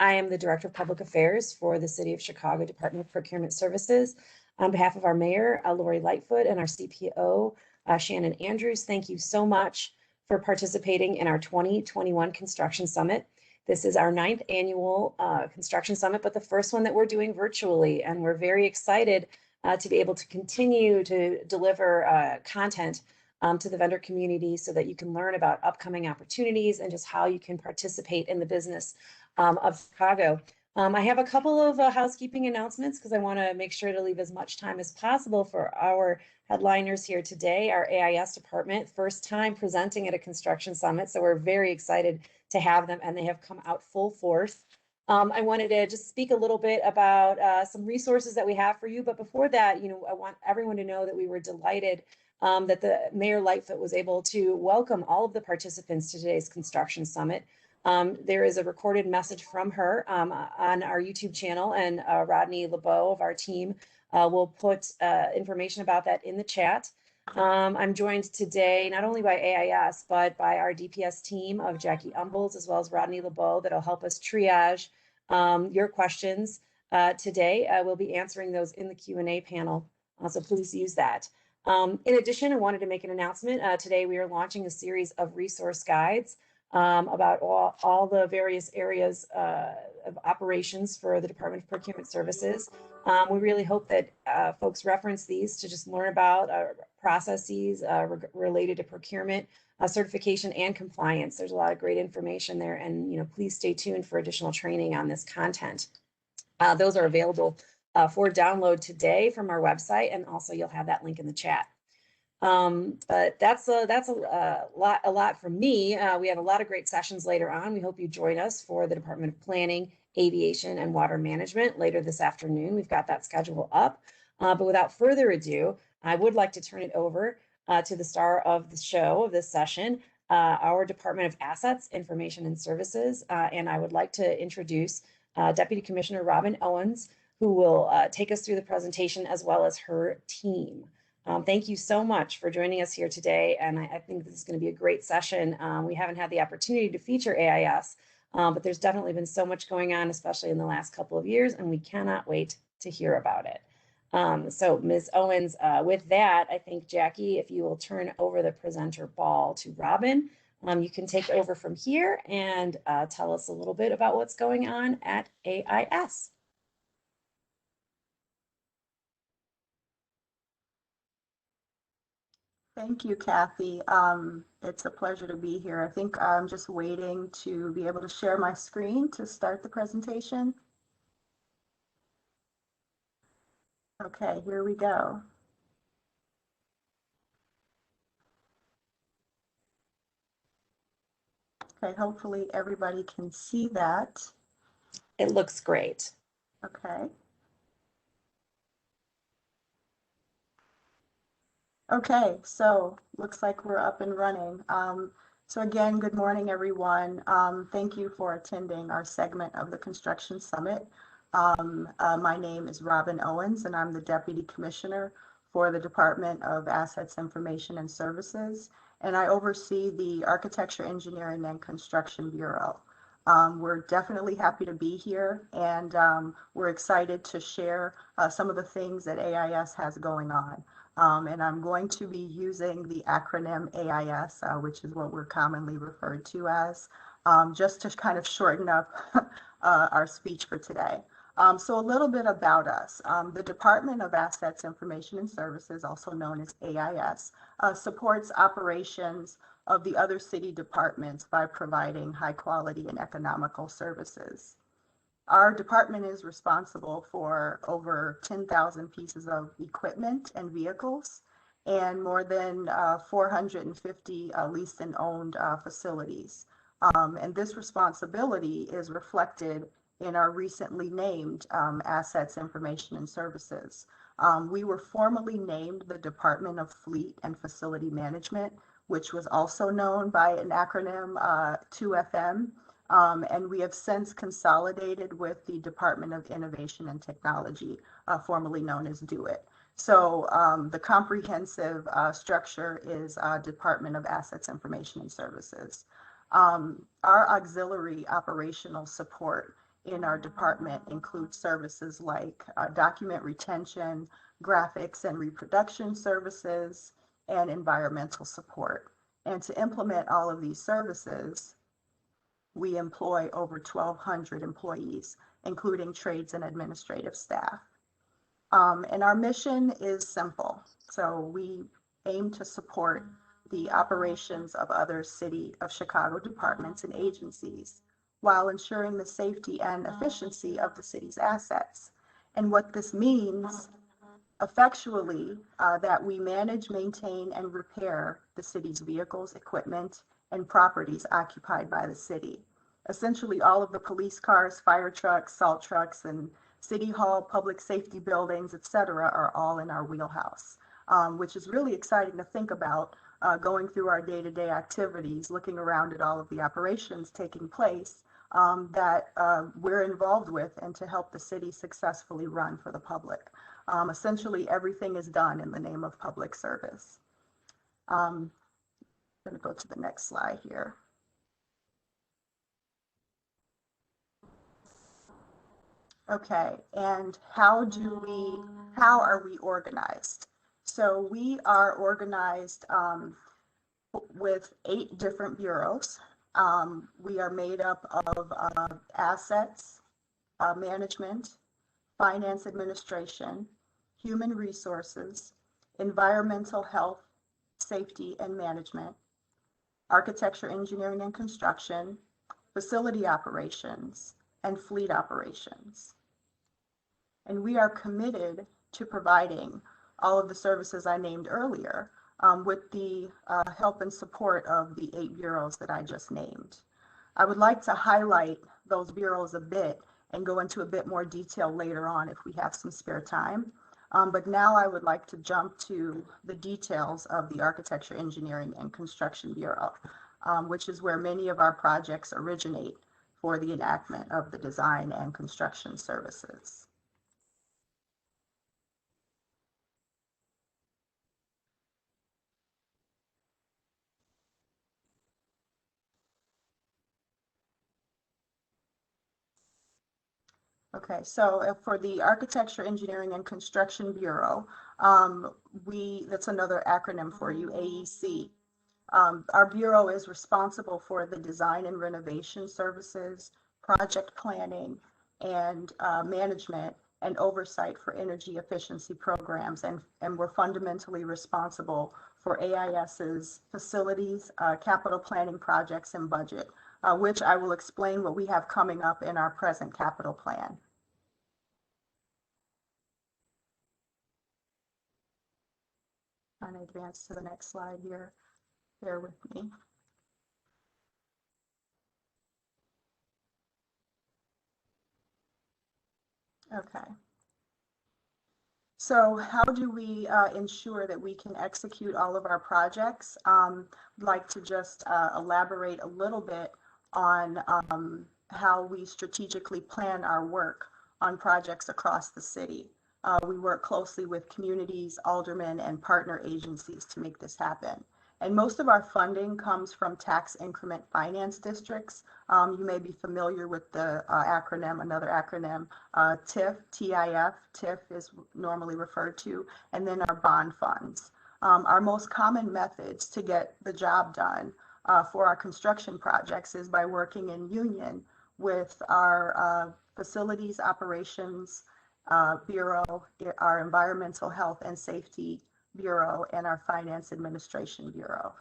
I am the Director of Public Affairs for the City of Chicago Department of Procurement Services. On behalf of our Mayor, Lori Lightfoot, and our CPO, Shannon Andrews, thank you so much for participating in our 2021 Construction Summit. This is our 9th annual Construction Summit, but the first one that we're doing virtually, and we're very excited to be able to continue to deliver content to the vendor community so that you can learn about upcoming opportunities and just how you can participate in the business of Chicago. I have a couple of housekeeping announcements because I want to make sure to leave as much time as possible for our headliners here today, our AIS department, first time presenting at a construction summit. So we're very excited to have them, and they have come out full force. I wanted to just speak a little bit about some resources that we have for you. But before that, I want everyone to know that we were delighted that the Mayor Lightfoot was able to welcome all of the participants to today's construction summit. There is a recorded message from her on our YouTube channel, and Rodney LeBeau of our team will put information about that in the chat. I'm joined today not only by AIS, but by our DPS team of Jackie Umbles, as well as Rodney LeBeau, that'll help us triage your questions today. We'll be answering those in the Q&A panel, so please use that. In addition, I wanted to make an announcement. Today we are launching a series of resource guides about all the various areas of operations for the Department of Procurement Services. We really hope that folks reference these to just learn about processes related to procurement, certification, and compliance. There's a lot of great information there, and please stay tuned for additional training on this content. Those are available for download today from our website, and also you'll have that link in the chat. But that's a lot from me. We have a lot of great sessions later on. We hope you join us for the Department of Planning, Aviation, and Water Management later this afternoon. We've got that schedule up. But without further ado, I would like to turn it over to the star of the show, of this session, our Department of Assets, Information, and Services. And I would like to introduce Deputy Commissioner Robin Owens, who will take us through the presentation, as well as her team. Thank you so much for joining us here today, and I think this is going to be a great session. We haven't had the opportunity to feature AIS, but there's definitely been so much going on, especially in the last couple of years, and we cannot wait to hear about it. So Ms. Owens, with that, I think, Jackie, if you will turn over the presenter ball to Robin, you can take over from here and tell us a little bit about what's going on at AIS. Thank you, Kathy. It's a pleasure to be here. I think I'm just waiting to be able to share my screen to start the presentation. Okay, here we go. Okay, hopefully everybody can see that. It looks great. Okay. Okay, so looks like we're up and running. So again, good morning, everyone. Thank you for attending our segment of the Construction Summit. My name is Robin Owens, and I'm the Deputy Commissioner for the Department of Assets, Information, and Services, and I oversee the Architecture, Engineering, and Construction Bureau. We're definitely happy to be here, and we're excited to share some of the things that AIS has going on. And I'm going to be using the acronym AIS, which is what we're commonly referred to as, just to kind of shorten up our speech for today. So a little bit about us. The Department of Assets, Information, and Services, also known as AIS, supports operations of the other city departments by providing high quality and economical services. Our department is responsible for over 10,000 pieces of equipment and vehicles, and more than 450 leased and owned facilities. And this responsibility is reflected in our recently named Assets, Information, and Services. We were formally named the Department of Fleet and Facility Management, which was also known by an acronym 2FM. And we have since consolidated with the Department of Innovation and Technology, formerly known as DOIT. So the comprehensive structure is Department of Assets, Information, and Services. Our auxiliary operational support in our department include services like document retention, graphics and reproduction services, and environmental support. And to implement all of these services, we employ over 1,200 employees, including trades and administrative staff. And our mission is simple. So we aim to support the operations of other City of Chicago departments and agencies while ensuring the safety and efficiency of the city's assets. And what this means effectually, that we manage, maintain, and repair the city's vehicles, equipment, and properties occupied by the city. Essentially, all of the police cars, fire trucks, salt trucks, and city hall, public safety buildings, etc., are all in our wheelhouse, which is really exciting to think about going through our day-to-day activities, looking around at all of the operations taking place that we're involved with, and to help the city successfully run for the public. Essentially, everything is done in the name of public service. I'm going to go to the next slide here. Okay, and how are we organized? So we are organized with 8 different bureaus. We are made up of assets, management, finance administration, human resources, environmental health, safety and management, architecture, engineering and construction, facility operations, and fleet operations. And we are committed to providing all of the services I named earlier with the help and support of the 8 bureaus that I just named. I would like to highlight those bureaus a bit and go into a bit more detail later on if we have some spare time. But now I would like to jump to the details of the Architecture, Engineering, and Construction Bureau, which is where many of our projects originate for the enactment of the design and construction services. Okay, so for the Architecture, Engineering, and Construction Bureau, that's another acronym for you, AEC. Our Bureau is responsible for the design and renovation services, project planning, and management and oversight for energy efficiency programs. And we're fundamentally responsible for AIS's facilities, capital planning projects, and budget, which I will explain what we have coming up in our present capital plan. I'm going to advance to the next slide here. Bear with me. Okay. So how do we ensure that we can execute all of our projects? I'd like to just elaborate a little bit on how we strategically plan our work on projects across the city. We work closely with communities, aldermen, and partner agencies to make this happen. And most of our funding comes from tax increment finance districts. You may be familiar with the acronym, another acronym, TIF, TIF. TIF is normally referred to, and then our bond funds. Our most common methods to get the job done for our construction projects is by working in union with our facilities operations bureau, our environmental health and safety bureau, and our finance administration bureau.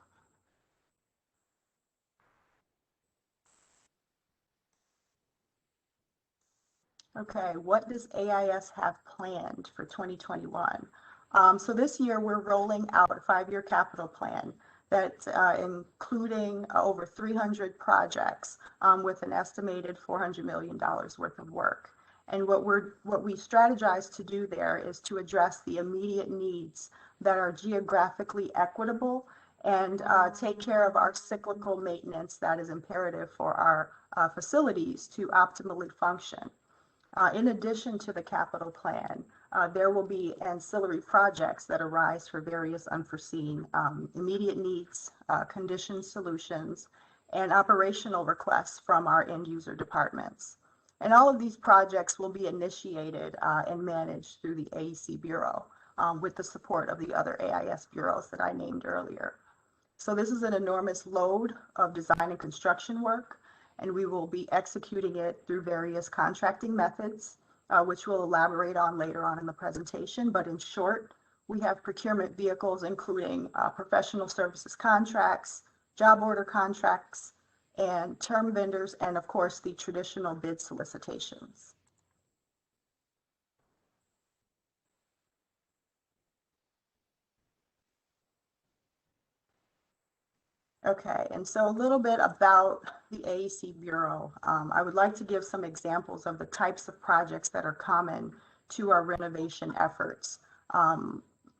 Okay, what does AIS have planned for 2021? So this year we're rolling out a 5-year capital plan that's including over 300 projects with an estimated $400 million worth of work. And what we strategize to do there is to address the immediate needs that are geographically equitable and take care of our cyclical maintenance that is imperative for our facilities to optimally function. In addition to the capital plan, there will be ancillary projects that arise for various unforeseen immediate needs, condition solutions, and operational requests from our end user departments. And all of these projects will be initiated and managed through the AEC Bureau with the support of the other AIS bureaus that I named earlier. So this is an enormous load of design and construction work, and we will be executing it through various contracting methods, which we'll elaborate on later on in the presentation. But in short, we have procurement vehicles, including professional services contracts, job order contracts, and term vendors, and of course, the traditional bid solicitations. Okay, and so a little bit about the AEC Bureau. I would like to give some examples of the types of projects that are common to our renovation efforts.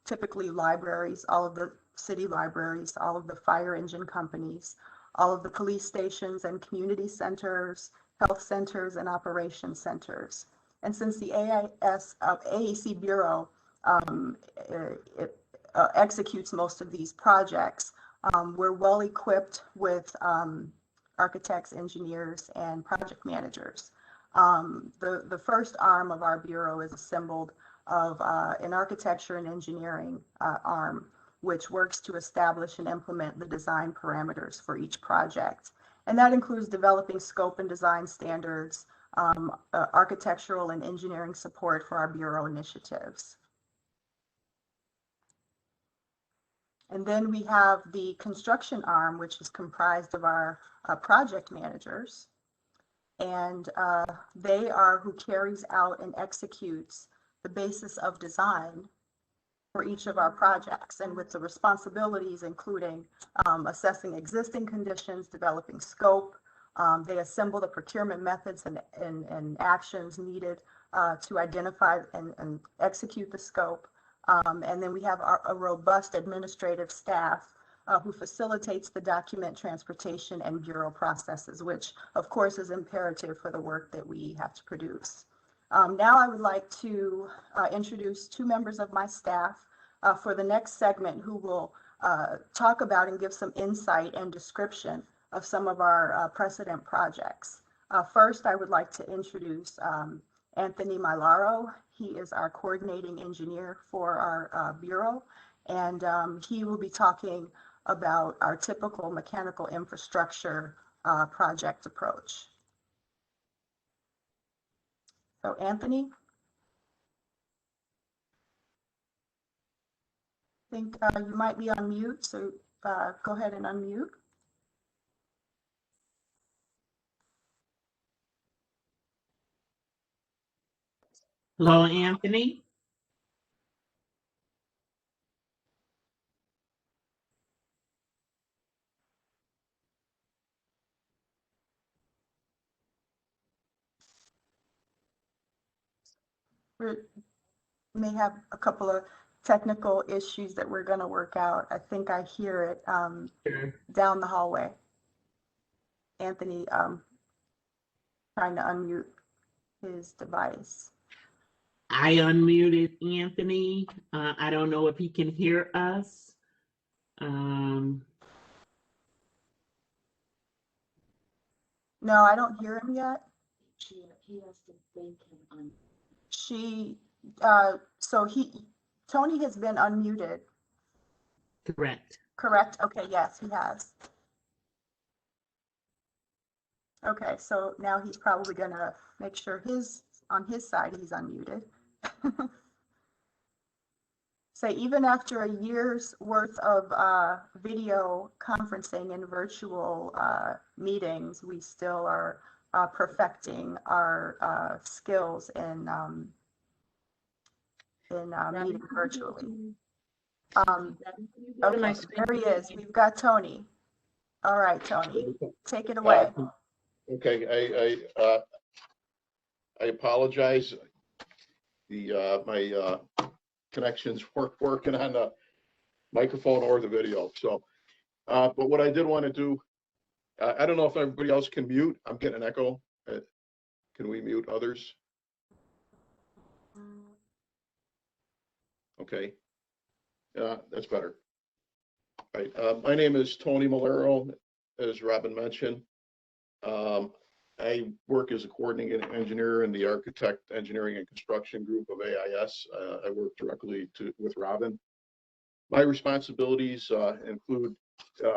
Typically libraries, all of the city libraries, all of the fire engine companies, all of the police stations and community centers, health centers, and operations centers. And since the AEC Bureau executes most of these projects, we're well equipped with architects, engineers, and project managers. The first arm of our bureau is assembled of an architecture and engineering arm, which works to establish and implement the design parameters for each project. And that includes developing scope and design standards, architectural and engineering support for our bureau initiatives. And then we have the construction arm, which is comprised of our project managers. And they are who carries out and executes the basis of design for each of our projects, and with the responsibilities including assessing existing conditions, developing scope. They assemble the procurement methods and actions needed to identify and execute the scope. And then we have a robust administrative staff who facilitates the document transportation and bureau processes, which of course is imperative for the work that we have to produce. Now I would like to introduce two members of my staff for the next segment who will talk about and give some insight and description of some of our precedent projects. First, I would like to introduce Anthony Malero. He is our coordinating engineer for our bureau, and he will be talking about our typical mechanical infrastructure project approach. So Anthony, I think you might be on mute, so go ahead and unmute. Hello, Anthony. We may have a couple of technical issues that we're going to work out. I think I hear it Sure. down the hallway. Anthony trying to unmute his device. I unmuted Anthony. I don't know if he can hear us. No, I don't hear him yet. He has to thank him on. Tony has been unmuted. Correct. Correct? Okay, yes, he has. Okay, so now he's probably gonna make sure on his side he's unmuted. So even after a year's worth of video conferencing and virtual meetings, we still are perfecting our skills in meeting virtually. Okay, there he is. We've got Tony. All right, Tony, take it away. Okay, I apologize. My connections weren't working on the microphone or the video. So, but what I did want to do, I don't know if everybody else can mute. I'm getting an echo. Can we mute others? Okay, that's better. All right, my name is Tony Malero, as Robin mentioned. I work as a coordinating engineer in the architect, engineering, and construction group of AIS. I work directly with Robin. My responsibilities include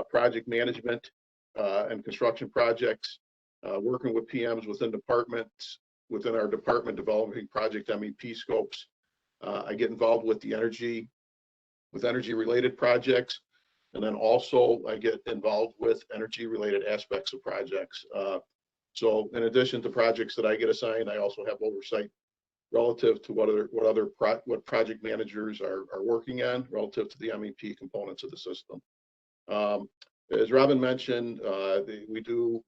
project management and construction projects, working with PMs within departments, within our department, developing project MEP scopes. I get involved with the energy-related projects, and then also I get involved with energy-related aspects of projects. So in addition to projects that I get assigned, I also have oversight relative to what project managers are working on relative to the MEP components of the system. As Robin mentioned, we do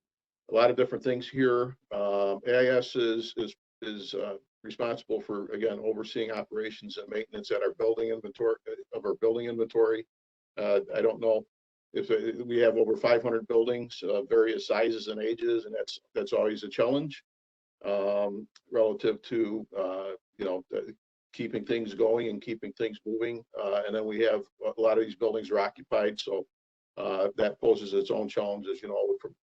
a lot of different things here. AIS is responsible for, again, overseeing operations and maintenance at our building inventory. I don't know if we have over 500 buildings of various sizes and ages, and that's always a challenge relative to keeping things going and keeping things moving. And then we have a lot of these buildings are occupied, so that poses its own challenges, from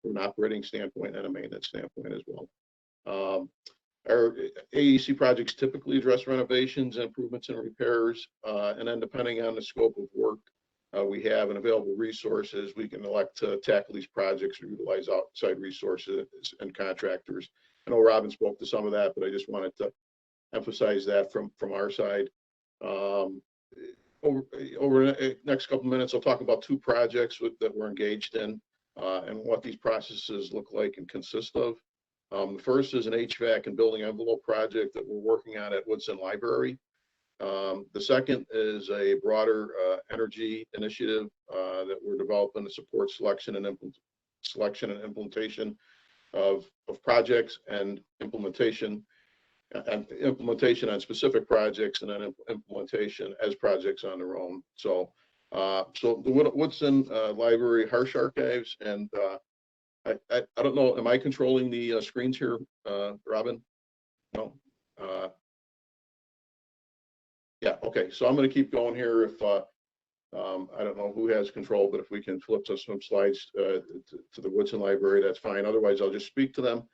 an operating standpoint and a maintenance standpoint as well. Our AEC projects typically address renovations, improvements, and repairs, and then depending on the scope of work we have and available resources, we can elect to tackle these projects or utilize outside resources and contractors. I know Robin spoke to some of that, but I just wanted to emphasize that from our side. Over the next couple of minutes, I'll talk about two projects that we're engaged in and what these processes look like and consist of. The first is an HVAC and building envelope project that we're working on at Woodson Library. The second is a broader energy initiative that we're developing to support selection and implementation of projects and implementation on specific projects, and then implementation as projects on their own. So the Woodson Library harsh archives, and I don't know, am I controlling the screens here, Robin? No. Yeah, okay, so I'm going to keep going here. If I don't know who has control, but if we can flip to some slides to the Woodson Library, that's fine. Otherwise, I'll just speak to them.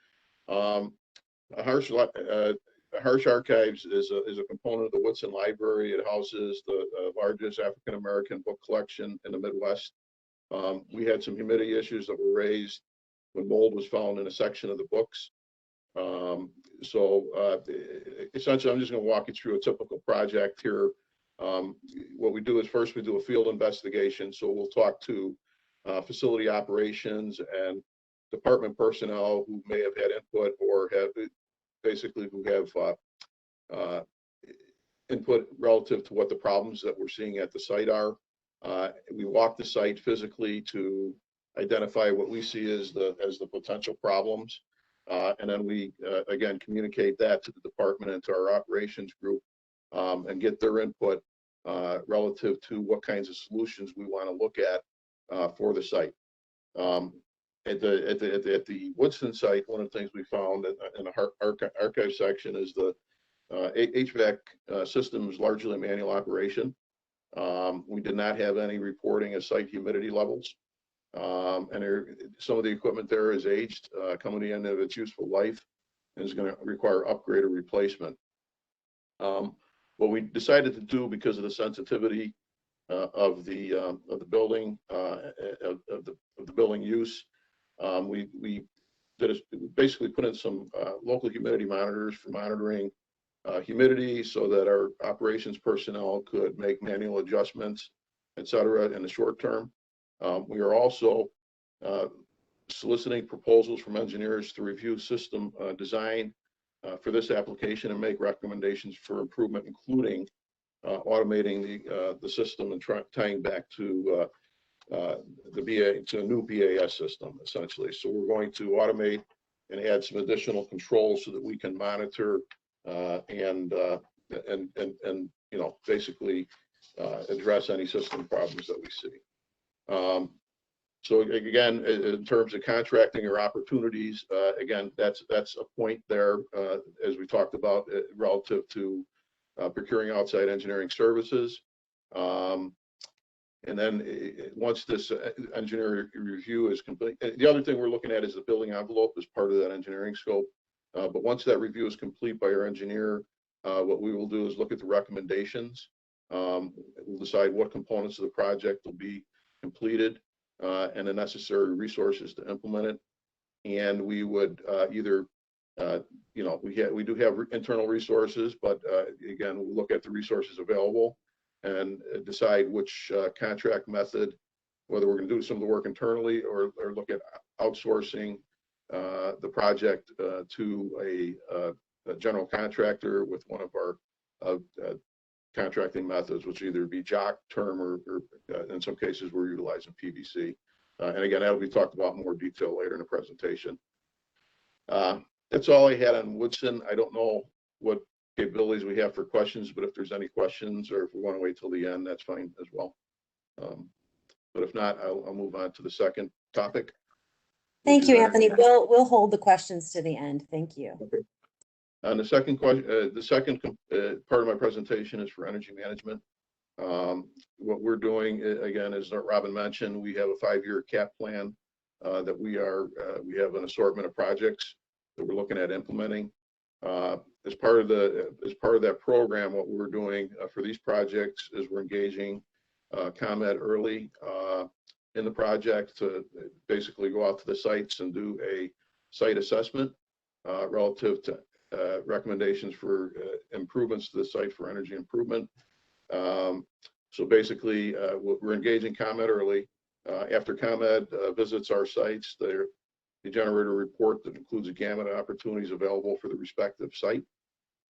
Harsh Archives is a component of the Woodson Library. It houses the largest African American book collection in the Midwest. We had some humidity issues that were raised when mold was found in a section of the books. Essentially, I'm just going to walk you through a typical project here. What we do is first we do a field investigation. So we'll talk to facility operations and department personnel who may have had input or who have input relative to what the problems that we're seeing at the site are. We walk the site physically to identify what we see as the potential problems. And then we, again, communicate that to the department and to our operations group and get their input relative to what kinds of solutions we want to look at for the site. At the Woodson site, one of the things we found in the archive section is the HVAC system is largely a manual operation. We did not have any reporting of site humidity levels. And some of the equipment there is aged, coming to the end of its useful life, and is going to require upgrade or replacement. What we decided to do, because of the sensitivity of the building, of the building use, we basically put in some local humidity monitors for monitoring humidity, so that our operations personnel could make manual adjustments, et cetera, in the short term. We are also soliciting proposals from engineers to review system design for this application and make recommendations for improvement, including automating the system and tying back to a new BAS system, essentially. So we're going to automate and add some additional controls so that we can monitor and basically address any system problems that we see. So again, in terms of contracting or opportunities, again, that's a point there, as we talked about, relative to procuring outside engineering services. And then once this engineering review is complete, the other thing we're looking at is the building envelope as part of that engineering scope. But once that review is complete by our engineer, what we will do is look at the recommendations. We'll decide what components of the project will be completed and the necessary resources to implement it. And we would either, we do have internal resources, but again, we'll look at the resources available and decide which contract method, whether we're going to do some of the work internally or look at outsourcing the project to a general contractor with one of our contracting methods, which either be JOC, term, or in some cases we're utilizing PVC. And again, that'll be talked about in more detail later in the presentation. That's all I had on Woodson. I don't know what capabilities we have for questions, but if there's any questions or if we want to wait till the end, that's fine as well. But if not, I'll move on to the second topic. Thank you, Anthony. We'll hold the questions to the end. Thank you. Okay. And the second question, the second part of my presentation is for energy management. What we're doing, again, as Robin mentioned, we have a 5-year cap plan that we have an assortment of projects that we're looking at implementing. As part of that program, what we're doing for these projects is we're engaging ComEd early in the project to basically go out to the sites and do a site assessment relative to recommendations for improvements to the site for energy improvement. So basically, we're engaging ComEd early. After ComEd visits our sites, they generate a report that includes a gamut of opportunities available for the respective site.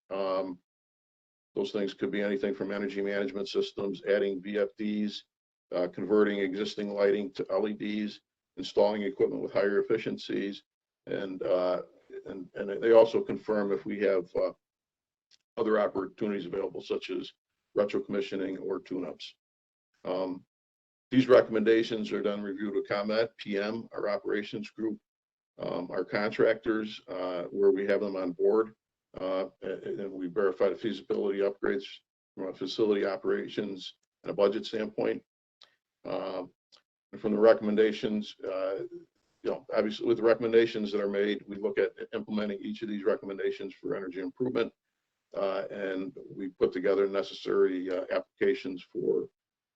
Those things could be anything from energy management systems, adding VFDs, converting existing lighting to LEDs, installing equipment with higher efficiencies, and they also confirm if we have other opportunities available, such as retro commissioning or tune-ups. These recommendations are then reviewed with ComEd, PM, our operations group, our contractors, where we have them on board, and we verify the feasibility upgrades from a facility operations and a budget standpoint. And from the recommendations, obviously with the recommendations that are made, we look at implementing each of these recommendations for energy improvement, and we put together necessary applications for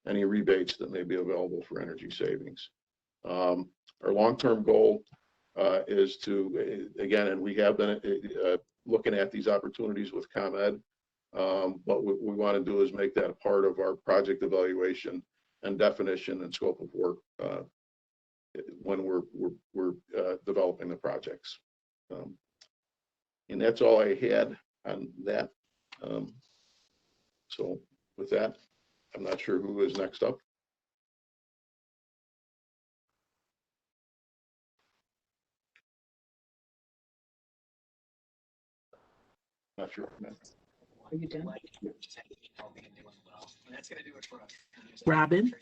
any rebates that may be available for energy savings. Our long-term goal is to, again, and we have been looking at these opportunities with ComEd, but what we want to do is make that a part of our project evaluation and definition and scope of work when we're developing the projects. And that's all I had on that. So with that, I'm not sure who is next up. Not sure. Are you done? Robin?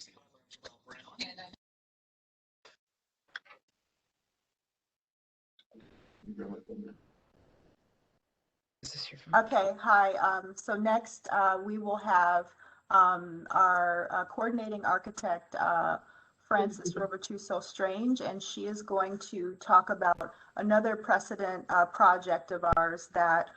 Okay, hi. So next we will have our coordinating architect, Frances Robertuso-Strange, and she is going to talk about another precedent project of ours that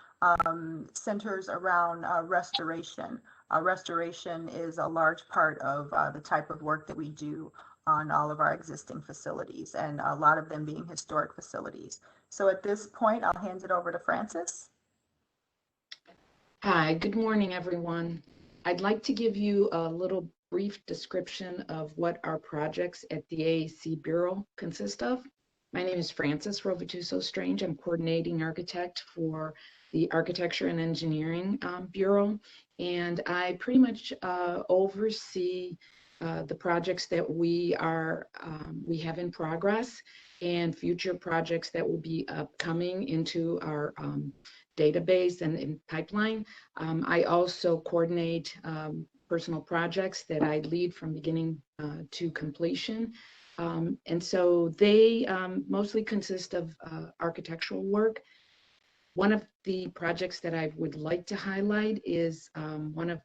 centers around restoration. Restoration is a large part of the type of work that we do on all of our existing facilities, and a lot of them being historic facilities. So at this point, I'll hand it over to Frances. Hi, good morning, everyone. I'd like to give you a little brief description of what our projects at the AIS Bureau consist of. My name is Frances Robertuso-Strange. I'm coordinating architect for the Architecture and Engineering Bureau, and I pretty much oversee the projects that we have in progress and future projects that will be upcoming into our database and in pipeline. I also coordinate personal projects that I lead from beginning to completion. And so they mostly consist of architectural work. One of the projects that I would like to highlight is one of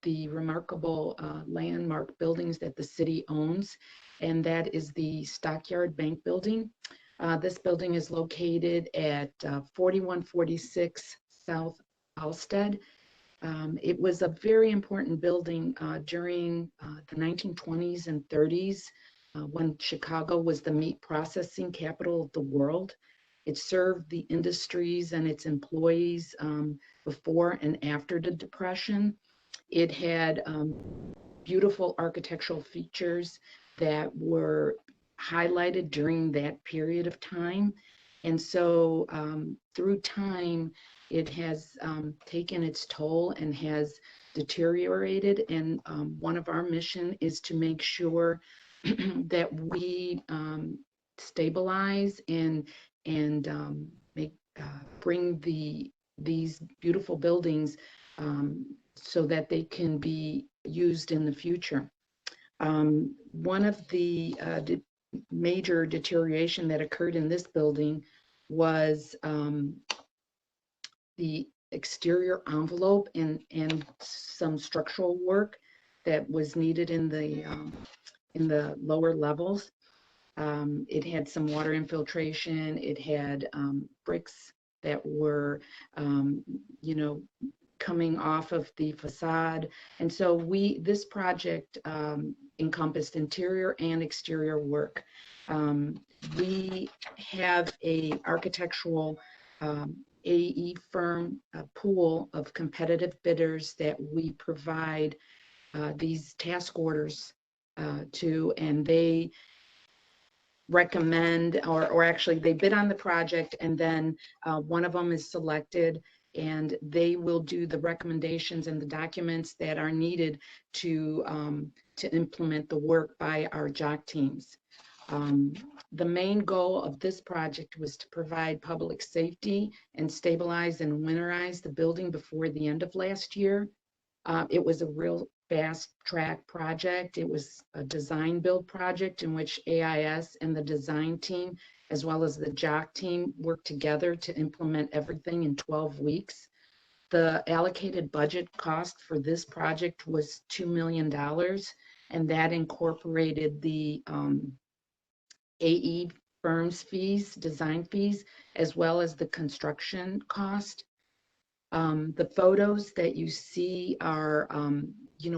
the remarkable landmark buildings that the city owns, and that is the Stockyard Bank Building. This building is located at 4146 South Alstead. It was a very important building during the 1920s and 30s when Chicago was the meat processing capital of the world. It served the industries and its employees before and after the Depression. It had beautiful architectural features that were highlighted during that period of time. And so through time, it has taken its toll and has deteriorated. And one of our mission is to make sure that we stabilize and bring these beautiful buildings so that they can be used in the future. One of the major deterioration that occurred in this building was the exterior envelope and some structural work that was needed in the lower levels. It had some water infiltration. It had bricks that were, coming off of the facade. And so this project encompassed interior and exterior work. We have a architectural AE firm pool of competitive bidders that we provide these task orders to, and they recommend, or actually they bid on the project, and then one of them is selected, and they will do the recommendations and the documents that are needed to implement the work by our JOC teams. The main goal of this project was to provide public safety and stabilize and winterize the building before the end of last year. It was a real fast track project. It was a design build project in which AIS and the design team, as well as the JOC team, worked together to implement everything in 12 weeks. The allocated budget cost for this project was $2 million, and that incorporated the AE firm's fees, design fees, as well as the construction cost. The photos that you see are,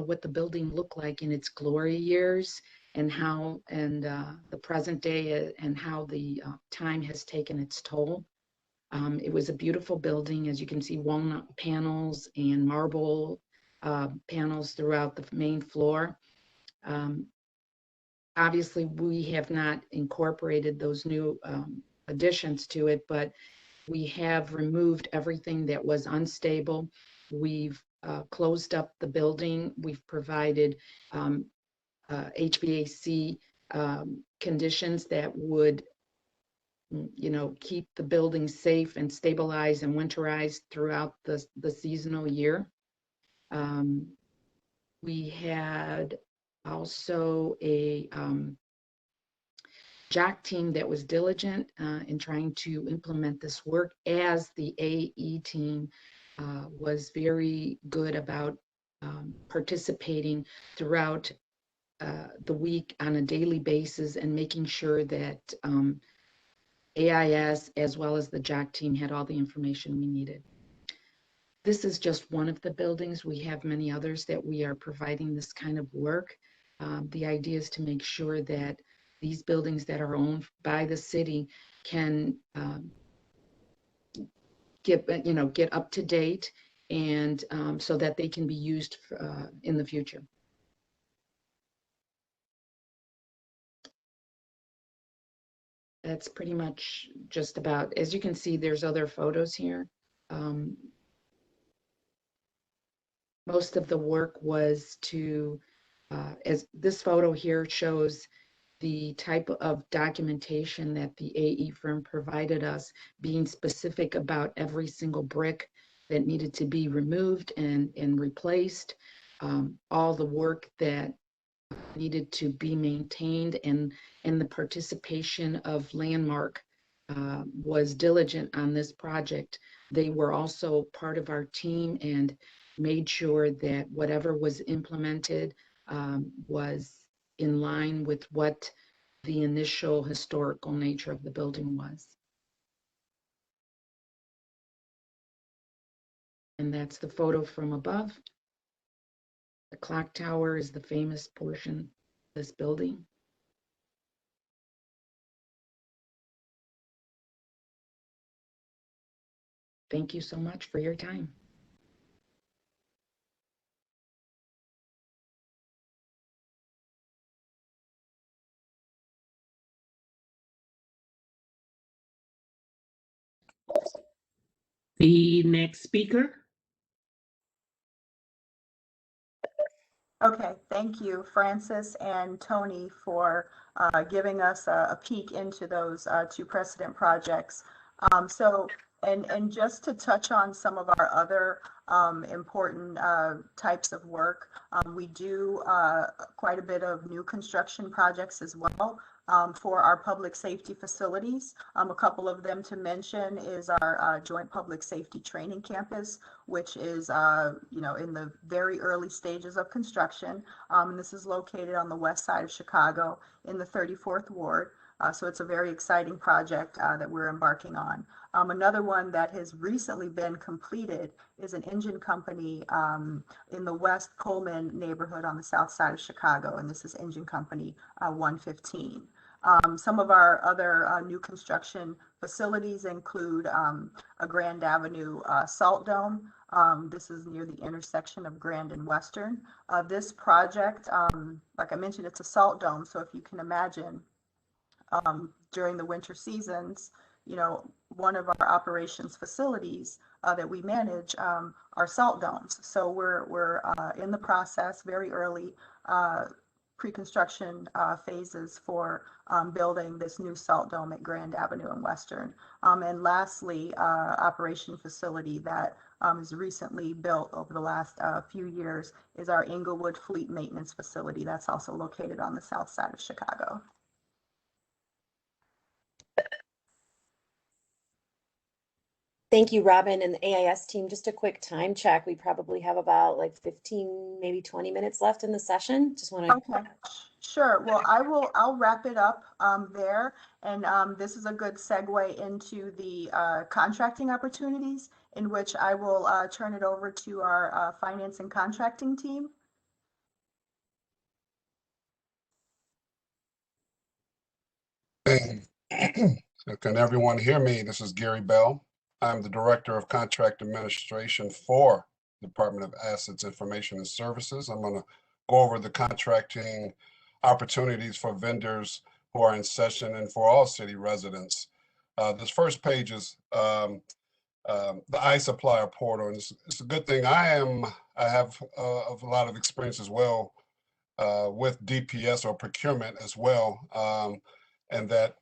what the building looked like in its glory years, and how, the present day, and how the time has taken its toll. It was a beautiful building. As you can see, walnut panels and marble panels throughout the main floor. Obviously, we have not incorporated those new additions to it, but we have removed everything that was unstable. We've closed up the building. We've provided HVAC conditions that would, keep the building safe and stabilized and winterized throughout the seasonal year. We had also a JOC team that was diligent in trying to implement this work, as the AE team was very good about participating throughout the week on a daily basis and making sure that AIS, as well as the JOC team, had all the information we needed. This is just one of the buildings. We have many others that we are providing this kind of work. The idea is to make sure that these buildings that are owned by the city can get up to date, and so that they can be used in the future. That's pretty much just about. As you can see, there's other photos here. Most of the work was to, as this photo here shows, the type of documentation that the AE firm provided us, being specific about every single brick that needed to be removed and replaced, all the work that needed to be maintained, and the participation of Landmark was diligent on this project. They were also part of our team, and made sure that whatever was implemented was in line with what the initial historical nature of the building was. And that's the photo from above. The clock tower is the famous portion of this building. Thank you so much for your time. The next speaker. Okay, thank you, Francis and Tony, for giving us a peek into those two precedent projects. And just to touch on some of our other important types of work, we do quite a bit of new construction projects as well. For our public safety facilities. A couple of them to mention is our Joint Public Safety Training Campus, which is in the very early stages of construction. And this is located on the west side of Chicago in the 34th Ward. So it's a very exciting project that we're embarking on. Another one that has recently been completed is an engine company in the West Coleman neighborhood on the south side of Chicago, and this is Engine Company 115. Some of our other new construction facilities include a Grand Avenue salt dome. This is near the intersection of Grand and Western. This project, like I mentioned, it's a salt dome, so if you can imagine, during the winter seasons, one of our operations facilities that we manage are salt domes. So we're in the process, very early pre-construction phases for building this new salt dome at Grand Avenue and Western. And lastly, operation facility that is recently built over the last few years is our Inglewood Fleet Maintenance Facility. That's also located on the south side of Chicago. Thank you, Robin and the AIS team. Just a quick time check. We probably have about like 15, maybe 20 minutes left in the session. Just want to. Okay, sure. Well, I'll wrap it up there. And this is a good segue into the contracting opportunities, in which I will turn it over to our finance and contracting team. Can everyone hear me? This is Gary Bell. I'm the Director of Contract Administration for Department of Assets, Information and Services. I'm going to go over the contracting opportunities for vendors who are in session and for all city residents. This first page is the iSupplier portal, and it's a good thing. I have a lot of experience as well with DPS or procurement as well, and that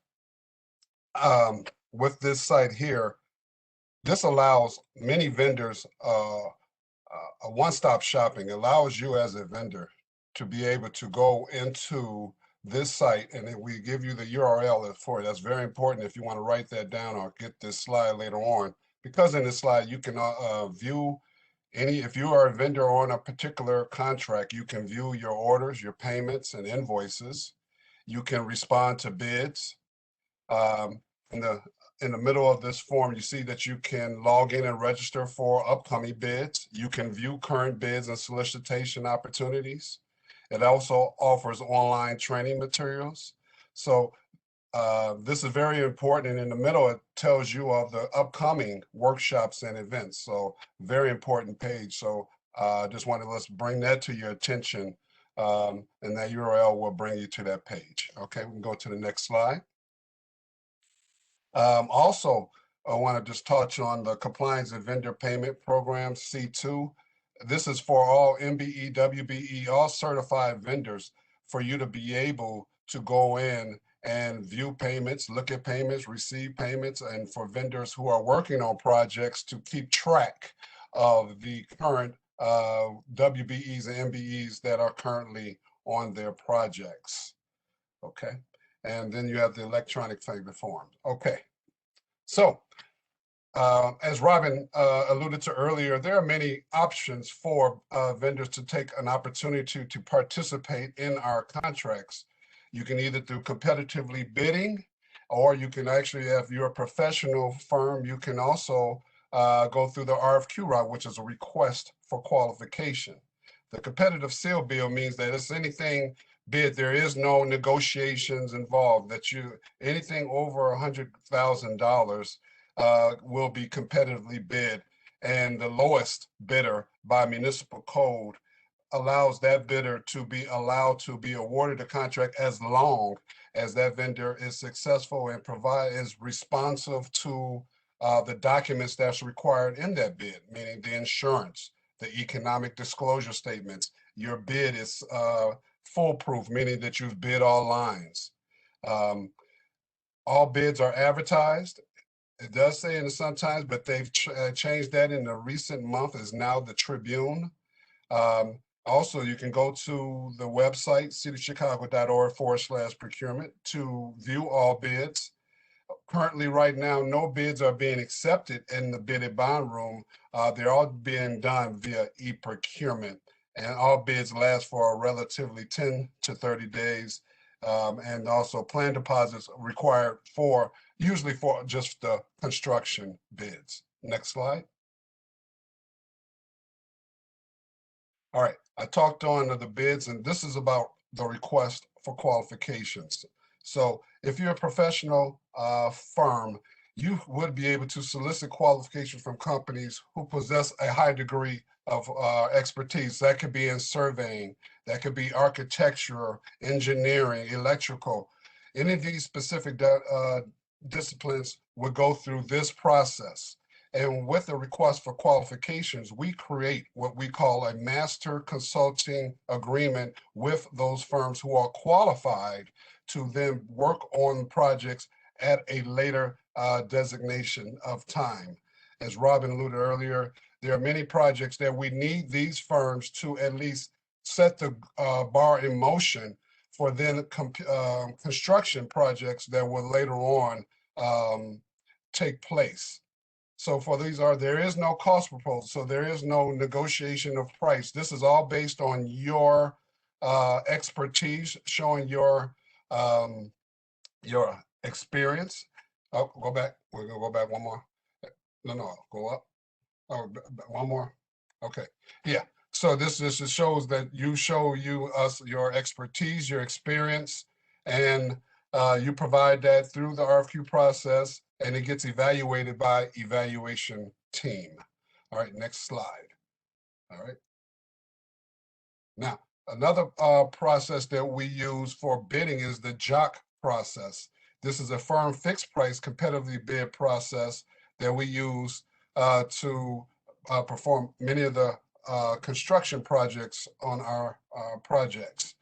with this site here, this allows many vendors a one-stop shopping, allows you as a vendor to be able to go into this site, and we give you the URL for it. That's very important if you want to write that down or get this slide later on, because in this slide you can view if you are a vendor on a particular contract, you can view your orders, your payments and invoices. You can respond to bids. In the middle of this form, you see that you can log in and register for upcoming bids. You can view current bids and solicitation opportunities. It also offers online training materials. So this is very important. And in the middle, it tells you of the upcoming workshops and events. So very important page. So just wanted to bring that to your attention. And that URL will bring you to that page. Okay, we can go to the next slide. Also, I want to just touch on the Compliance and Vendor Payment Program, C2. This is for all MBE, WBE, all certified vendors, for you to be able to go in and view payments, look at payments, receive payments, and for vendors who are working on projects to keep track of the current WBEs and MBEs that are currently on their projects. Okay. And then you have the electronic payment forms. Okay, so As Robin alluded to earlier, there are many options for vendors to take an opportunity to participate in our contracts. You can either do competitively bidding, or you can actually, if you're a professional firm, you can also go through the RFQ route, which is a request for qualification. The competitive seal bill means that it's anything bid, there is no negotiations involved, that anything over $100,000 will be competitively bid, and the lowest bidder by municipal code allows that bidder to be allowed to be awarded a contract as long as that vendor is successful and is responsive to the documents that's required in that bid, meaning the insurance, the economic disclosure statements. Your bid is foolproof, meaning that you've bid all lines. All bids are advertised. It does say in the Sun-Times, but they've changed that in the recent month, is now the Tribune. Also, you can go to the website, citychicago.org/procurement, to view all bids. Currently, right now, no bids are being accepted in the bid and bond room. They're all being done via e-procurement, and all bids last for a relatively 10 to 30 days. And also plan deposits required usually for just the construction bids. Next slide. All right, I talked on the bids, and this is about the request for qualifications. So if you're a professional firm, you would be able to solicit qualification from companies who possess a high degree of expertise. That could be in surveying, that could be architecture, engineering, electrical. Any of these specific disciplines would go through this process. And with the request for qualifications, we create what we call a master consulting agreement with those firms who are qualified to then work on projects at a later designation of time. As Robin alluded earlier, there are many projects that we need these firms to at least set the bar in motion for then construction projects that will later on take place. So for these there is no cost proposal, so there is no negotiation of price. This is all based on your expertise, showing your experience. Oh, go back. We're gonna go back one more. No, go up. Oh, one more. Okay, yeah. So this just shows that you show us your expertise, your experience, and you provide that through the RFQ process, and it gets evaluated by evaluation team. All right, next slide. All right. Now, another process that we use for bidding is the JOC process. This is a firm fixed price competitively bid process that we use to perform many of the construction projects on our projects.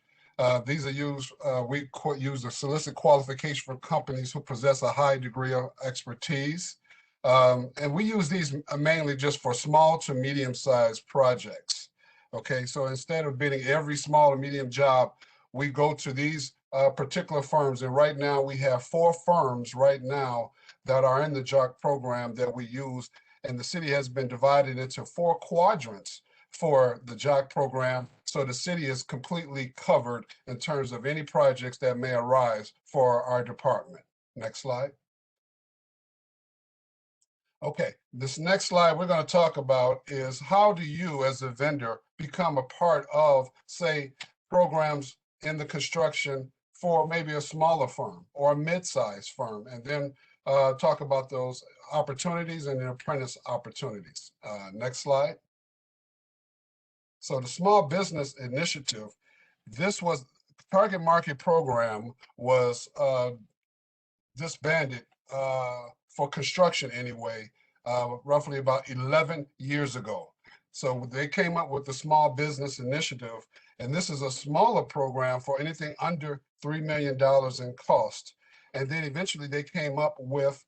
These are used, we use to solicit qualification from companies who possess a high degree of expertise. And we use these mainly just for small to medium-sized projects. Okay, so instead of bidding every small or medium job, we go to these particular firms. And right now we have 4 firms right now that are in the JOC program that we use. And the city has been divided into 4 quadrants for the JOC program. So the city is completely covered in terms of any projects that may arise for our department. Next slide. Okay, this next slide we're going to talk about is how do you as a vendor become a part of, say, programs in the construction for maybe a smaller firm or a mid-sized firm, and then talk about those opportunities and the apprentice opportunities. Next slide. So the Small Business Initiative, this was target market program was disbanded for construction anyway, roughly about 11 years ago. So they came up with the Small Business Initiative, and this is a smaller program for anything under $3 million in cost. And then eventually they came up with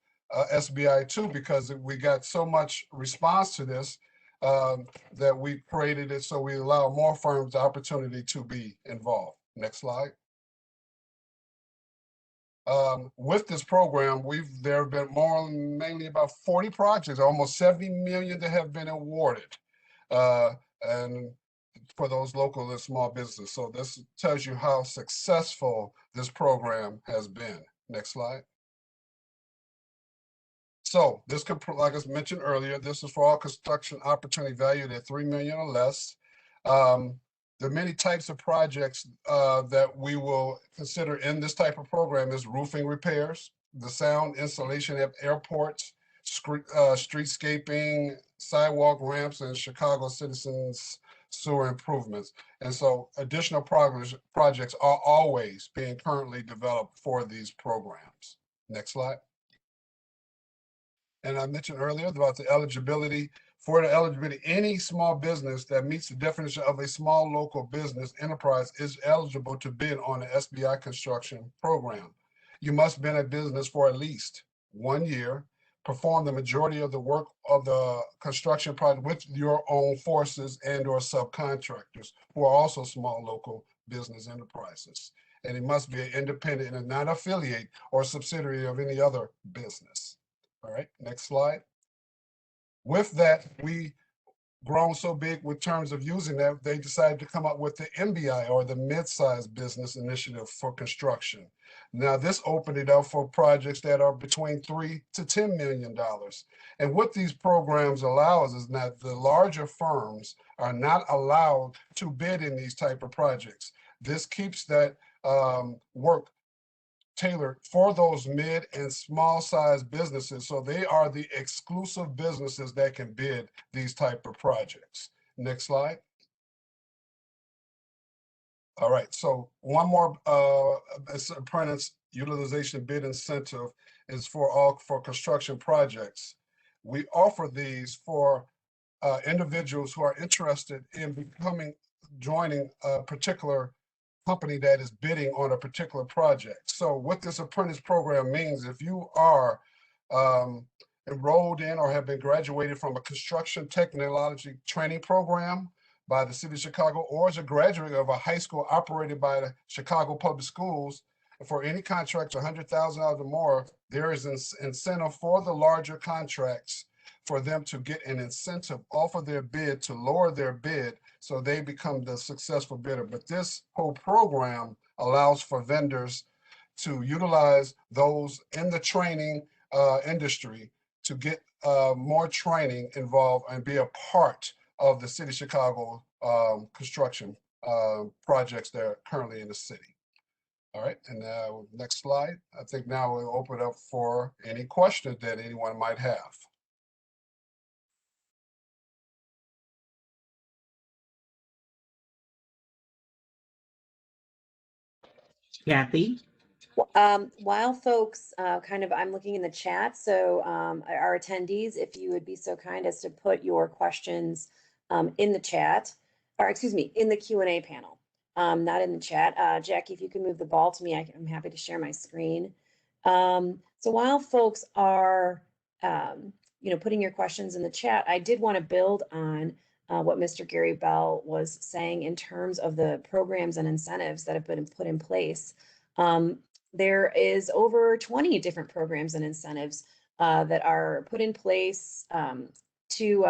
SBI 2 because we got so much response to this that we created it so we allow more firms the opportunity to be involved. Next slide. With this program, there have been mainly about 40 projects, almost 70 million that have been awarded, and for those local and small businesses. So this tells you how successful this program has been. Next slide. So this could, like I mentioned earlier, this is for all construction opportunity valued at 3 million or less. The many types of projects that we will consider in this type of program is roofing repairs, the sound installation at airports, streetscaping, sidewalk ramps, and Chicago citizens sewer improvements. And so additional projects are always being currently developed for these programs. Next slide. And I mentioned earlier about the eligibility. For the eligibility, any small business that meets the definition of a small local business enterprise is eligible to bid on the SBI construction program. You must be in a business for at least 1 year, perform the majority of the work of the construction project with your own forces and or subcontractors who are also small local business enterprises. And it must be an independent and not affiliate or subsidiary of any other business. All right, next slide. With that, we grown so big with terms of using that, they decided to come up with the MBI, or the mid-sized business initiative for construction. Now this opened it up for projects that are between $3 to $10 million. And what these programs allow us is that the larger firms are not allowed to bid in these type of projects. This keeps that work tailored for those mid and small size businesses. So they are the exclusive businesses that can bid these type of projects. Next slide. All right, so one more apprentice utilization bid incentive is for construction projects. We offer these for individuals who are interested in joining a particular company that is bidding on a particular project. So what this apprentice program means, if you are enrolled in or have been graduated from a construction technology training program by the City of Chicago, or as a graduate of a high school operated by the Chicago Public Schools, for any contracts $100,000 or more, there is an incentive for the larger contracts for them to get an incentive off of their bid to lower their bid so they become the successful bidder. But this whole program allows for vendors to utilize those in the training industry to get more training involved and be a part of the City of Chicago construction projects that are currently in the city. All right, and next slide. I think now we'll open up for any questions that anyone might have. Kathy? While folks I'm looking in the chat, so our attendees, if you would be so kind as to put your questions in the chat, or excuse me, in the Q&A panel, not in the chat. Jackie, if you can move the ball to me, I'm happy to share my screen. So while folks are putting your questions in the chat, I did want to build on what Mr. Gary Bell was saying in terms of the programs and incentives that have been put in place. There is over 20 different programs and incentives that are put in place to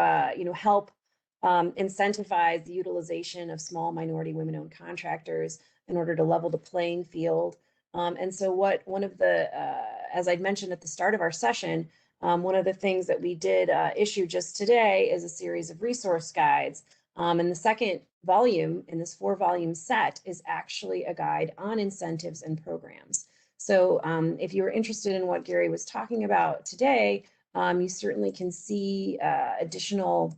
help incentivize the utilization of small minority women-owned contractors in order to level the playing field. And so one of the, as I'd mentioned at the start of our session, one of the things that we did issue just today is a series of resource guides. And the second volume in this 4-volume set is actually a guide on incentives and programs. So if you were interested in what Gary was talking about today, you certainly can see additional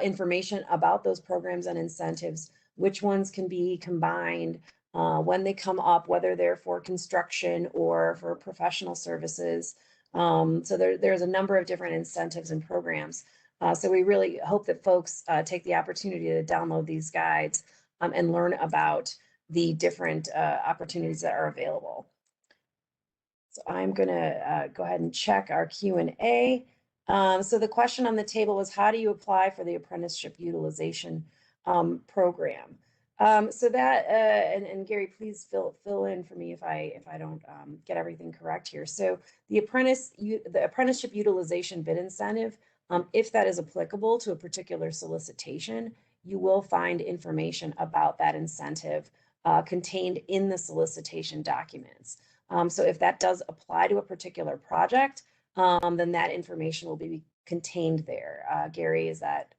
information about those programs and incentives, which ones can be combined, when they come up, whether they're for construction or for professional services. So there's a number of different incentives and programs. So we really hope that folks take the opportunity to download these guides and learn about the different opportunities that are available. So I'm gonna go ahead and check our Q&A. So the question on the table was, how do you apply for the apprenticeship utilization program? So that, and Gary, please fill in for me if I don't get everything correct here. So the apprenticeship utilization bid incentive, if that is applicable to a particular solicitation, you will find information about that incentive contained in the solicitation documents. So if that does apply to a particular project, then that information will be contained there. Gary, is that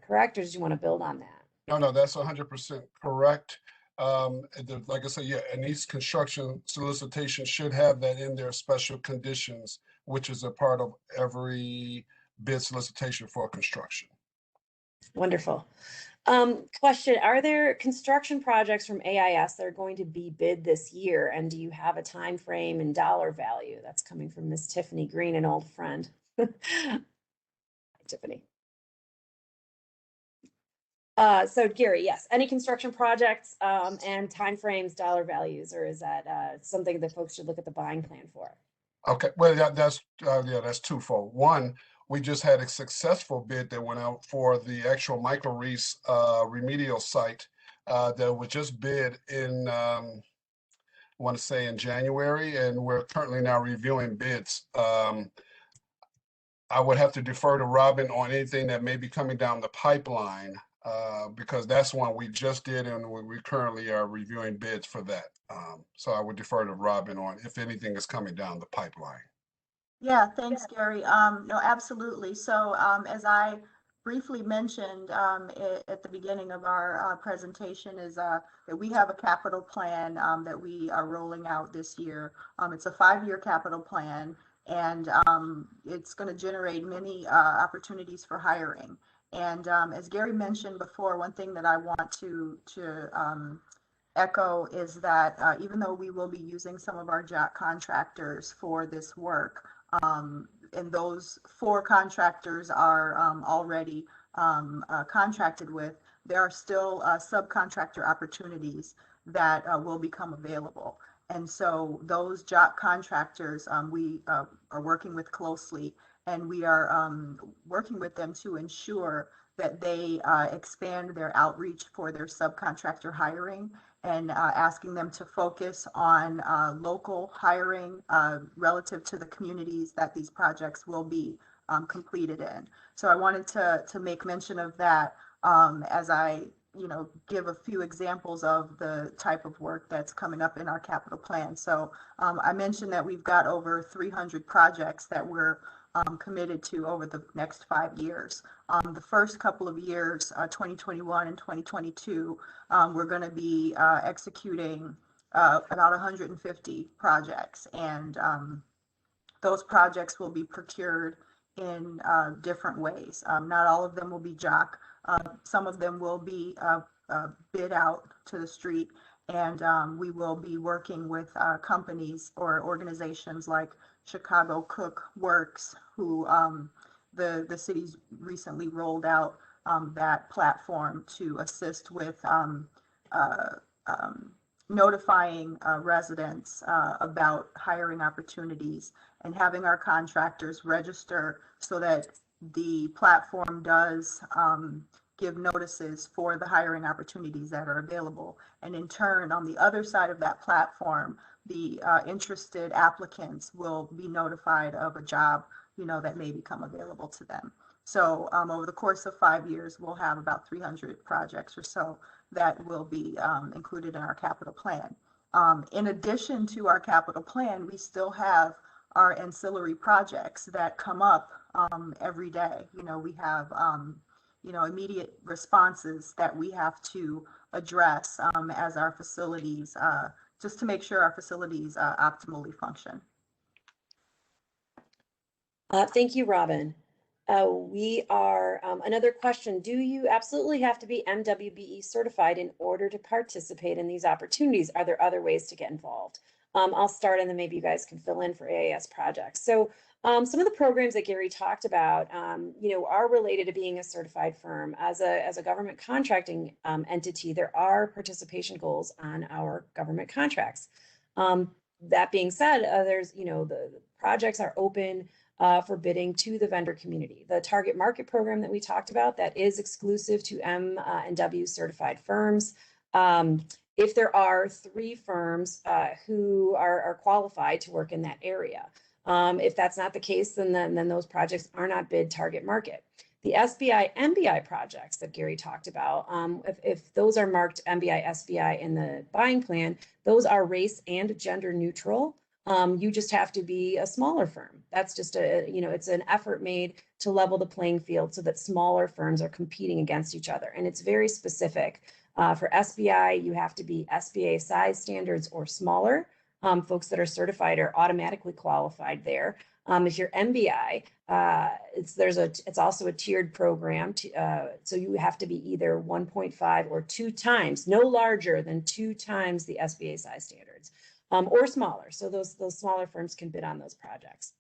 correct, or did you want to build on that? No, that's 100% correct. Like I said, yeah, and these construction solicitations should have that in their special conditions, which is a part of every bid solicitation for construction. Wonderful. Question, are there construction projects from AIS that are going to be bid this year? And do you have a time frame and dollar value? That's coming from Miss Tiffany Green, an old friend. Hi, Tiffany. So Gary, yes, any construction projects and timeframes, dollar values, or is that something that folks should look at the buying plan for? Okay, well, that's twofold. One, we just had a successful bid that went out for the actual micro-reefs remedial site that was just bid in, I want to say in January, and we're currently now reviewing bids. I would have to defer to Robin on anything that may be coming down the pipeline because that's one we just did, and we currently are reviewing bids for that. So I would defer to Robin on if anything is coming down the pipeline. Yeah, thanks, Gary. No, absolutely. So as I briefly mentioned at the beginning of our presentation is that we have a capital plan that we are rolling out this year. It's a 5-year capital plan, and it's going to generate many opportunities for hiring. And as Gary mentioned before, one thing that I want to echo is that even though we will be using some of our job contractors for this work, and those 4 contractors are already contracted with, there are still subcontractor opportunities that will become available. And so those job contractors we are working with closely, and we are working with them to ensure that they expand their outreach for their subcontractor hiring, and asking them to focus on local hiring relative to the communities that these projects will be completed in. So I wanted to make mention of that as I give a few examples of the type of work that's coming up in our capital plan. So I mentioned that we've got over 300 projects that we're committed to over the next 5 years. The first couple of years, 2021 and 2022, we're going to be executing about 150 projects, and those projects will be procured in different ways. Not all of them will be JOC. Some of them will be bid out to the street, and we will be working with companies or organizations like Chicago Cook Works, who the city's recently rolled out that platform to assist with notifying residents about hiring opportunities, and having our contractors register so that the platform does give notices for the hiring opportunities that are available. And in turn, on the other side of that platform, the interested applicants will be notified of a job, that may become available to them. So over the course of 5 years, we'll have about 300 projects or so that will be included in our capital plan. In addition to our capital plan, we still have our ancillary projects that come up every day. We have immediate responses that we have to address as our facilities, just to make sure our facilities optimally function. Thank you, Robin. Another question, do you absolutely have to be MWBE certified in order to participate in these opportunities? Are there other ways to get involved? I'll start, and then maybe you guys can fill in for AIS projects. So some of the programs that Gary talked about, are related to being a certified firm. As a government contracting entity, there are participation goals on our government contracts. That being said, there's, the projects are open for bidding to the vendor community. The target market program that we talked about, that is exclusive to M&W certified firms. if there are 3 firms who are qualified to work in that area. If that's not the case, then those projects are not bid target market. The SBI, MBI projects that Gary talked about, if those are marked MBI, SBI in the buying plan, those are race and gender neutral. You just have to be a smaller firm. That's just it's an effort made to level the playing field so that smaller firms are competing against each other. And it's very specific. For SBI, you have to be SBA size standards or smaller. Folks that are certified are automatically qualified there. If you're MBI, it's also a tiered program. So you have to be either 1.5 or 2 times, no larger than 2 times the SBA size standards, or smaller. So those smaller firms can bid on those projects.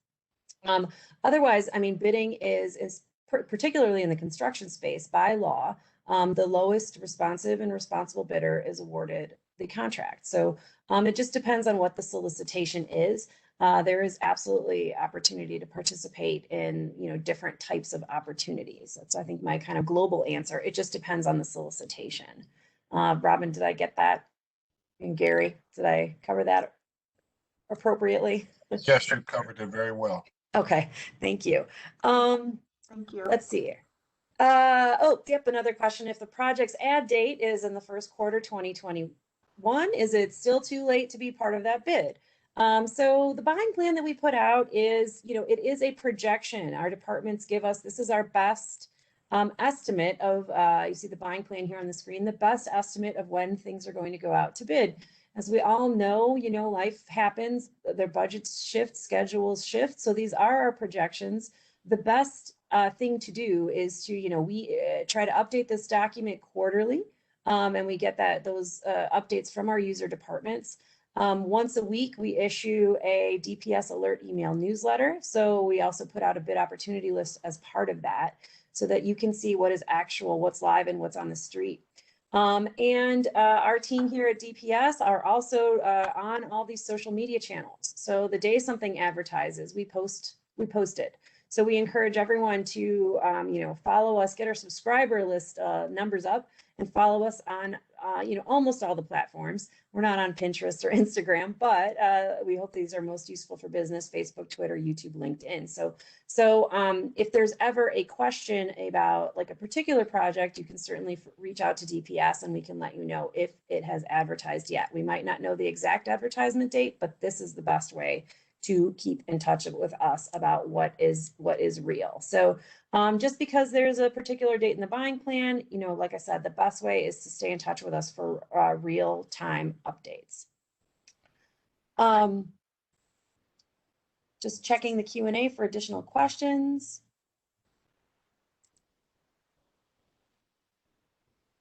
Otherwise, I mean, bidding is particularly in the construction space by law, the lowest responsive and responsible bidder is awarded the contract. So it just depends on what the solicitation is. There is absolutely opportunity to participate in, different types of opportunities. That's, I think, my kind of global answer. It just depends on the solicitation. Robin, did I get that? And Gary, did I cover that appropriately? Yes, you covered it very well. Okay, thank you. Thank you. Let's see here. Yep, another question. If the project's add date is in the first quarter 2021, is it still too late to be part of that bid? So the buying plan that we put out is, it is a projection. Our departments give us, this is our best estimate of, you see the buying plan here on the screen, the best estimate of when things are going to go out to bid. As we all know, life happens, their budgets shift, schedules shift. So these are our projections. The best thing to do is to, we try to update this document quarterly, and we get those updates from our user departments. Once a week, we issue a DPS alert email newsletter. So we also put out a bid opportunity list as part of that so that you can see what is actual, what's live, and what's on the street. And our team here at DPS are also on all these social media channels. So the day something advertises, we post it. So we encourage everyone to, follow us, get our subscriber list numbers up, and follow us on, almost all the platforms. We're not on Pinterest or Instagram, but we hope these are most useful for business: Facebook, Twitter, YouTube, LinkedIn. So if there's ever a question about like a particular project, you can certainly reach out to DPS and we can let you know if it has advertised yet. We might not know the exact advertisement date, but this is the best way to keep in touch with us about what is real. So just because there's a particular date in the buying plan, like I said, the best way is to stay in touch with us for real-time updates. Just checking the Q&A for additional questions.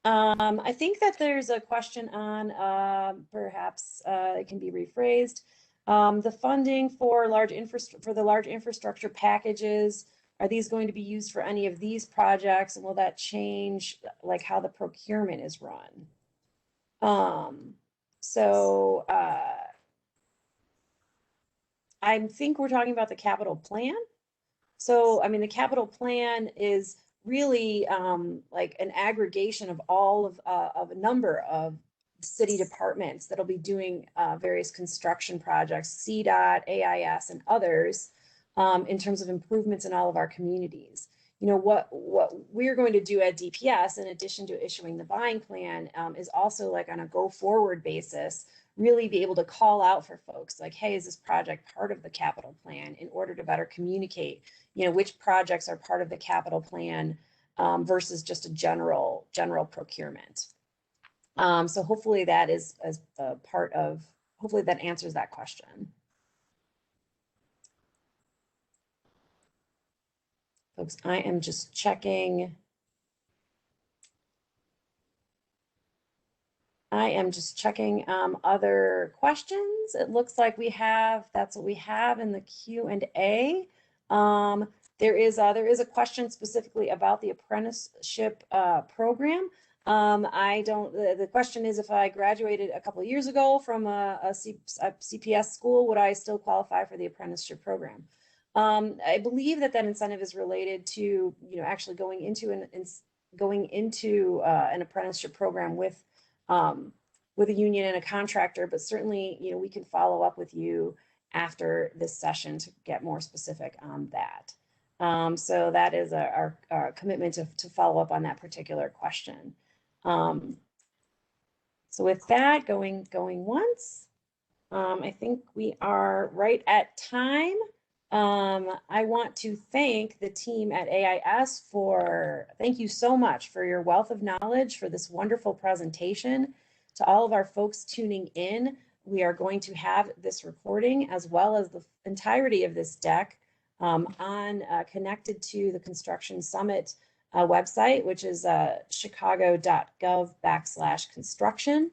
I think that there's a question on, perhaps it can be rephrased. The funding for the large infrastructure packages, are these going to be used for any of these projects, and will that change like how the procurement is run? I think we're talking about the capital plan. So, I mean, the capital plan is really like an aggregation of all of a number of city departments that'll be doing various construction projects, CDOT, AIS, and others, in terms of improvements in all of our communities. What we're going to do at DPS, in addition to issuing the buying plan, is also like on a go forward basis, really be able to call out for folks like, hey, is this project part of the capital plan, in order to better communicate, which projects are part of the capital plan versus just a general procurement. So hopefully that is as a part of, hopefully that answers that question. Folks, I am just checking. Other questions. It looks like that's what we have in the Q&A. There is a question specifically about the apprenticeship program. The question is, if I graduated a couple of years ago from a CPS school, would I still qualify for the apprenticeship program? I believe that incentive is related to, actually going into an apprenticeship program with with a union and a contractor, but certainly, you know, we can follow up with you after this session to get more specific on that. So that is our commitment to follow up on that particular question. So with that, going once, I think we are right at time. I want to thank the team at AIS thank you so much for your wealth of knowledge, for this wonderful presentation. To all of our folks tuning in, we are going to have this recording as well as the entirety of this deck connected to the Construction Summit website, which is chicago.gov/construction.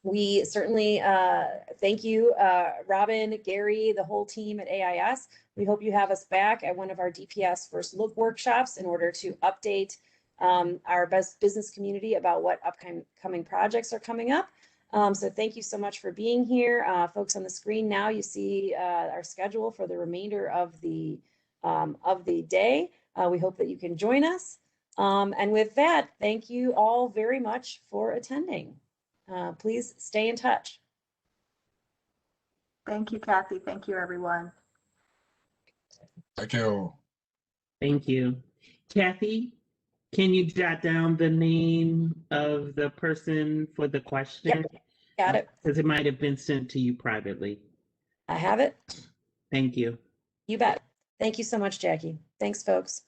We certainly thank you, Robin, Gary, the whole team at AIS. We hope you have us back at one of our DPS First Look workshops in order to update our business community about what upcoming projects are coming up. So thank you so much for being here. Folks on the screen now, you see our schedule for the remainder of the day. We hope that you can join us. And with that, thank you all very much for attending. Please stay in touch. Thank you, Kathy. Thank you, everyone. Thank you. Thank you. Kathy, can you jot down the name of the person for the question? Yep, got it. Because it might have been sent to you privately. I have it. Thank you. You bet. Thank you so much, Jackie. Thanks, folks.